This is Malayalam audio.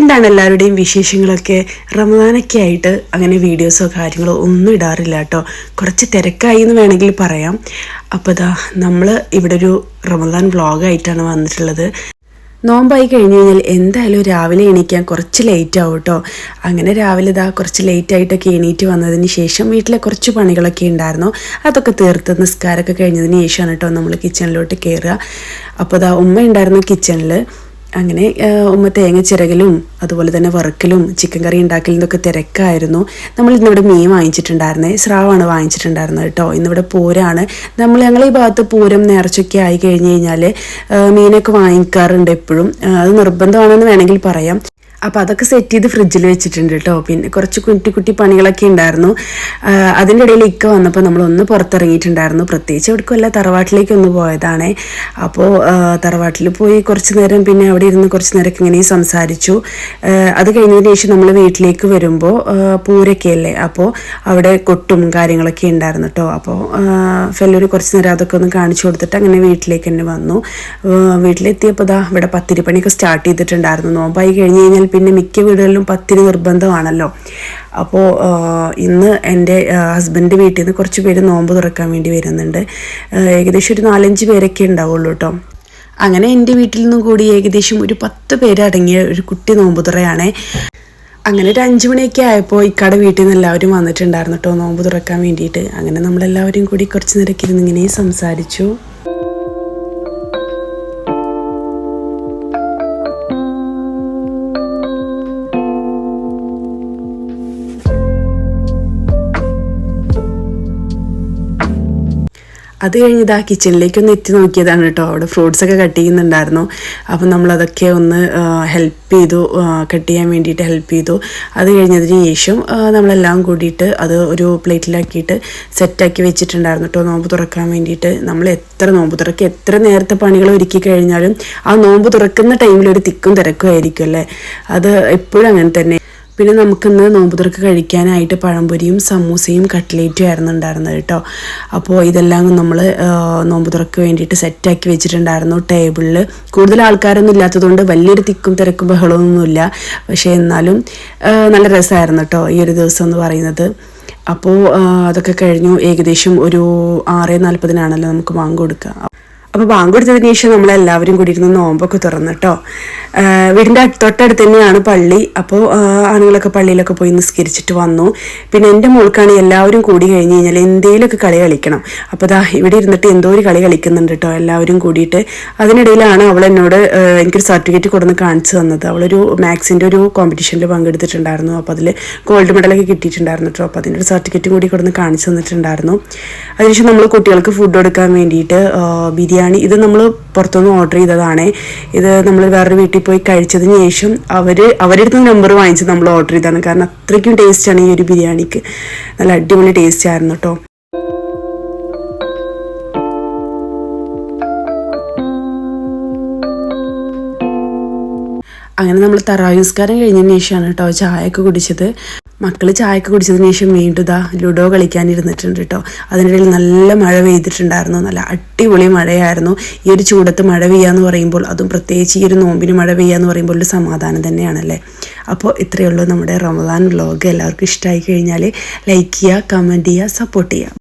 എന്താണ് എല്ലാവരുടെയും വിശേഷങ്ങളൊക്കെ? റമദാനൊക്കെ ആയിട്ട് അങ്ങനെ വീഡിയോസോ കാര്യങ്ങളോ ഒന്നും ഇടാറില്ല കേട്ടോ. കുറച്ച് തിരക്കായി എന്ന് വേണമെങ്കിൽ പറയാം. അപ്പോൾ നമ്മൾ ഇവിടെ ഒരു റമദാൻ വ്ളോഗായിട്ടാണ് വന്നിട്ടുള്ളത്. നോമ്പായി കഴിഞ്ഞ് കഴിഞ്ഞാൽ എന്തായാലും രാവിലെ എണീക്കാൻ കുറച്ച് ലേറ്റ് ആവും കേട്ടോ. അങ്ങനെ രാവിലെ കുറച്ച് ലേറ്റായിട്ടൊക്കെ എണീറ്റ് വന്നതിന് ശേഷം വീട്ടിലെ കുറച്ച് പണികളൊക്കെ ഉണ്ടായിരുന്നു. അതൊക്കെ തീർത്ത് നിസ്കാരമൊക്കെ കഴിഞ്ഞതിന് ശേഷമാണ് കേട്ടോ നമ്മൾ കിച്ചണിലോട്ട് കയറുക. അപ്പോൾ ഉമ്മ ഉണ്ടായിരുന്നു കിച്ചണിൽ. അങ്ങനെ ഉമ്മ തേങ്ങ ചിരകലും അതുപോലെ തന്നെ വറുക്കലും ചിക്കൻ കറി ഉണ്ടാക്കലിൻ്റെയൊക്കെ തിരക്കായിരുന്നു. നമ്മൾ ഇന്നിവിടെ മീൻ വാങ്ങിച്ചിട്ടുണ്ടായിരുന്നേ, സ്രാവാണ് വാങ്ങിച്ചിട്ടുണ്ടായിരുന്നത് കേട്ടോ. ഇന്നിവിടെ പൂരമാണ്. ഞങ്ങൾ ഈ ഭാഗത്ത് പൂരം നേർച്ചയൊക്കെ ആയി കഴിഞ്ഞ് കഴിഞ്ഞാൽ മീനൊക്കെ വാങ്ങിക്കാറുണ്ട് എപ്പോഴും. അത് നിർബന്ധമാണെന്ന് വേണമെങ്കിൽ പറയാം. അപ്പോൾ അതൊക്കെ സെറ്റ് ചെയ്ത് ഫ്രിഡ്ജിൽ വെച്ചിട്ടുണ്ട് കേട്ടോ. പിന്നെ കുറച്ച് കുട്ടി പണികളൊക്കെ ഉണ്ടായിരുന്നു. അതിൻ്റെ ഇടയിൽ ഇക്ക വന്നപ്പോൾ നമ്മളൊന്ന് പുറത്തിറങ്ങിയിട്ടുണ്ടായിരുന്നു. പ്രത്യേകിച്ച് എവിടേക്കുമല്ല, തറവാട്ടിലേക്കൊന്ന് പോയതാണേ. അപ്പോൾ തറവാട്ടിൽ പോയി കുറച്ച് നേരം പിന്നെ അവിടെ ഇരുന്ന് കുറച്ച് നേരമൊക്കെ ഇങ്ങനെ സംസാരിച്ചു. അത് കഴിഞ്ഞതിന് ശേഷം നമ്മൾ വീട്ടിലേക്ക് വരുമ്പോൾ പൂരൊക്കെ അല്ലേ, അപ്പോൾ അവിടെ കൊട്ടും കാര്യങ്ങളൊക്കെ ഉണ്ടായിരുന്നു കേട്ടോ. അപ്പോൾ ഫെല്ലൂര് കുറച്ച് നേരം അതൊക്കെ ഒന്ന് കാണിച്ചു കൊടുത്തിട്ട് അങ്ങനെ വീട്ടിലേക്ക് തന്നെ വന്നു. വീട്ടിലെത്തിയപ്പോൾ ഇവിടെ പത്തിരി പണിയൊക്കെ സ്റ്റാർട്ട് ചെയ്തിട്ടുണ്ടായിരുന്നു. നോമ്പായി കഴിഞ്ഞ് കഴിഞ്ഞാൽ പിന്നെ മിക്ക വീടുകളിലും പത്തിരി നിർബന്ധമാണല്ലോ. അപ്പോൾ ഇന്ന് എൻ്റെ ഹസ്ബൻഡ് വീട്ടിൽ നിന്ന് കുറച്ച് പേര് നോമ്പ് തുറക്കാൻ വേണ്ടി വരുന്നുണ്ട്. ഏകദേശം ഒരു 4-5 പേരൊക്കെ ഉണ്ടാവുള്ളൂ കേട്ടോ. അങ്ങനെ എൻ്റെ വീട്ടിൽ നിന്നും കൂടി ഏകദേശം ഒരു 10 പേരടങ്ങിയ ഒരു കുട്ടി നോമ്പ് തുറയാണേ. അങ്ങനെ ഒരു 5 മണിയൊക്കെ ആയപ്പോൾ ഇക്കടെ വീട്ടിൽ നിന്ന് എല്ലാവരും വന്നിട്ടുണ്ടായിരുന്നു കേട്ടോ നോമ്പ് തുറക്കാൻ വേണ്ടിയിട്ട്. അങ്ങനെ നമ്മളെല്ലാവരും കൂടി കുറച്ച് നേരമൊക്കെ ഇരുന്ന് ഇങ്ങനെ സംസാരിച്ചു. അത് കഴിഞ്ഞ് കിച്ചണിലേക്കൊന്ന് എത്തി നോക്കിയതാണ് കേട്ടോ. അവിടെ ഫ്രൂട്ട്സൊക്കെ കട്ട് ചെയ്യുന്നുണ്ടായിരുന്നു. അപ്പം നമ്മളതൊക്കെ ഒന്ന് ഹെൽപ്പ് ചെയ്തു, കട്ട് ചെയ്യാൻ വേണ്ടിയിട്ട് ഹെൽപ്പ് ചെയ്തു. അത് കഴിഞ്ഞതിന് ശേഷം നമ്മളെല്ലാം കൂടിയിട്ട് അത് ഒരു പ്ലേറ്റിലാക്കിയിട്ട് സെറ്റാക്കി വെച്ചിട്ടുണ്ടായിരുന്നു കേട്ടോ നോമ്പ് തുറക്കാൻ വേണ്ടിയിട്ട്. നമ്മൾ എത്ര നോമ്പ് തുറക്കുക, എത്ര നേരത്തെ പണികൾ ഒരുക്കി കഴിഞ്ഞാലും ആ നോമ്പ് തുറക്കുന്ന ടൈമിൽ ഒരു തിക്കും തിരക്കും ആയിരിക്കും അല്ലേ. അത് എപ്പോഴും അങ്ങനെ തന്നെ. പിന്നെ നമുക്കിന്ന് നോമ്പ് തുറക്ക് കഴിക്കാനായിട്ട് പഴംപൊരിയും സമൂസയും കട്ട്ലേറ്റും ആയിരുന്നു ഉണ്ടായിരുന്നത് കേട്ടോ. അപ്പോൾ ഇതെല്ലാം നമ്മൾ നോമ്പ് തുറക്ക് വേണ്ടിയിട്ട് സെറ്റാക്കി വെച്ചിട്ടുണ്ടായിരുന്നു ടേബിളിൽ. കൂടുതൽ ആൾക്കാരൊന്നും ഇല്ലാത്തതുകൊണ്ട് വലിയൊരു തിക്കും തിരക്കും ബഹളമൊന്നുമില്ല. പക്ഷേ എന്നാലും നല്ല രസമായിരുന്നു കേട്ടോ ഈ ഒരു ദിവസം എന്ന് പറയുന്നത്. അപ്പോൾ അതൊക്കെ കഴിഞ്ഞു. ഏകദേശം ഒരു 6:40 നമുക്ക് ബാങ്ക് കൊടുക്കുക. അപ്പോൾ ബാങ്ക് കൊടുത്തതിന് ശേഷം നമ്മളെല്ലാവരും കൂടി ഇരുന്ന് നോമ്പൊക്കെ തുറന്നു കേട്ടോ. വീടിൻ്റെ തൊട്ടടുത്ത് തന്നെയാണ് പള്ളി. അപ്പോൾ ആണുങ്ങളൊക്കെ പള്ളിയിലൊക്കെ പോയി നിസ്കരിച്ചിട്ട് വന്നു. പിന്നെ എൻ്റെ മോൾക്കാണ് എല്ലാവരും കൂടി കഴിഞ്ഞ് കഴിഞ്ഞാൽ എന്തെങ്കിലുമൊക്കെ കളി കളിക്കണം. അപ്പോൾ ഇവിടെ ഇരുന്നിട്ട് എന്തോ ഒരു കളി കളിക്കുന്നുണ്ട് കേട്ടോ എല്ലാവരും കൂടിയിട്ട്. അതിനിടയിലാണ് അവൾ എന്നോട് എനിക്കൊരു സർട്ടിഫിക്കറ്റ് കൊടുന്ന് കാണിച്ചു തന്നത്. അവളൊരു മാത്സിൻ്റെ ഒരു കോമ്പറ്റീഷനിൽ പങ്കെടുത്തിട്ടുണ്ടായിരുന്നു. അപ്പോൾ അതിൽ ഗോൾഡ് മെഡലൊക്കെ കിട്ടിയിട്ടുണ്ടായിരുന്നു കേട്ടോ. അപ്പോൾ അതിൻ്റെ ഒരു സർട്ടിഫിക്കറ്റും കൂടി കൊടുന്ന് കാണിച്ചു തന്നിട്ടുണ്ടായിരുന്നു. അതിനുശേഷം നമ്മൾ കുട്ടികൾക്ക് ഫുഡ് കൊടുക്കാൻ വേണ്ടിയിട്ട് ബിരിയാണി, ഇത് നമ്മൾ പുറത്തുനിന്ന് ഓർഡർ ചെയ്തതാണ്. ഇത് നമ്മൾ വേറൊരു വീട്ടിൽ പോയി കഴിച്ചതിന് ശേഷം അവരുടെ അടുത്ത് നമ്പർ വാങ്ങിച്ച് നമ്മൾ ഓർഡർ ചെയ്തതാണ്. കാരണം അത്രയ്ക്കും ടേസ്റ്റാണ് ഈ ഒരു ബിരിയാണിക്ക്. നല്ല അടിപൊളി ടേസ്റ്റ് ആയിരുന്നു കേട്ടോ. അങ്ങനെ നമ്മൾ തറാവീഹ് നിസ്കാരം കഴിഞ്ഞതിന് ശേഷമാണ് കേട്ടോ ചായയൊക്കെ കുടിച്ചത്. മക്കൾ ചായയൊക്കെ കുടിച്ചതിന് ശേഷം വീണ്ടും ലുഡോ കളിക്കാനിരുന്നിട്ടുണ്ട് കേട്ടോ. അതിനിടയിൽ നല്ല മഴ പെയ്തിട്ടുണ്ടായിരുന്നു. നല്ല അടിപൊളി മഴയായിരുന്നു. ഈ ഒരു ചൂടത്ത് മഴ പെയ്യാന്ന് പറയുമ്പോൾ, അതും പ്രത്യേകിച്ച് ഈ ഒരു നോമ്പിന് മഴ പെയ്യാന്ന് പറയുമ്പോൾ ഒരു സമാധാനം തന്നെയാണല്ലേ. അപ്പോൾ ഇത്രയേ ഉള്ളൂ നമ്മുടെ റമദാൻ വ്ളോഗ്. എല്ലാവർക്കും ഇഷ്ടമായി കഴിഞ്ഞാൽ ലൈക്ക് ചെയ്യുക, കമൻറ്റ് ചെയ്യുക, സപ്പോർട്ട് ചെയ്യുക.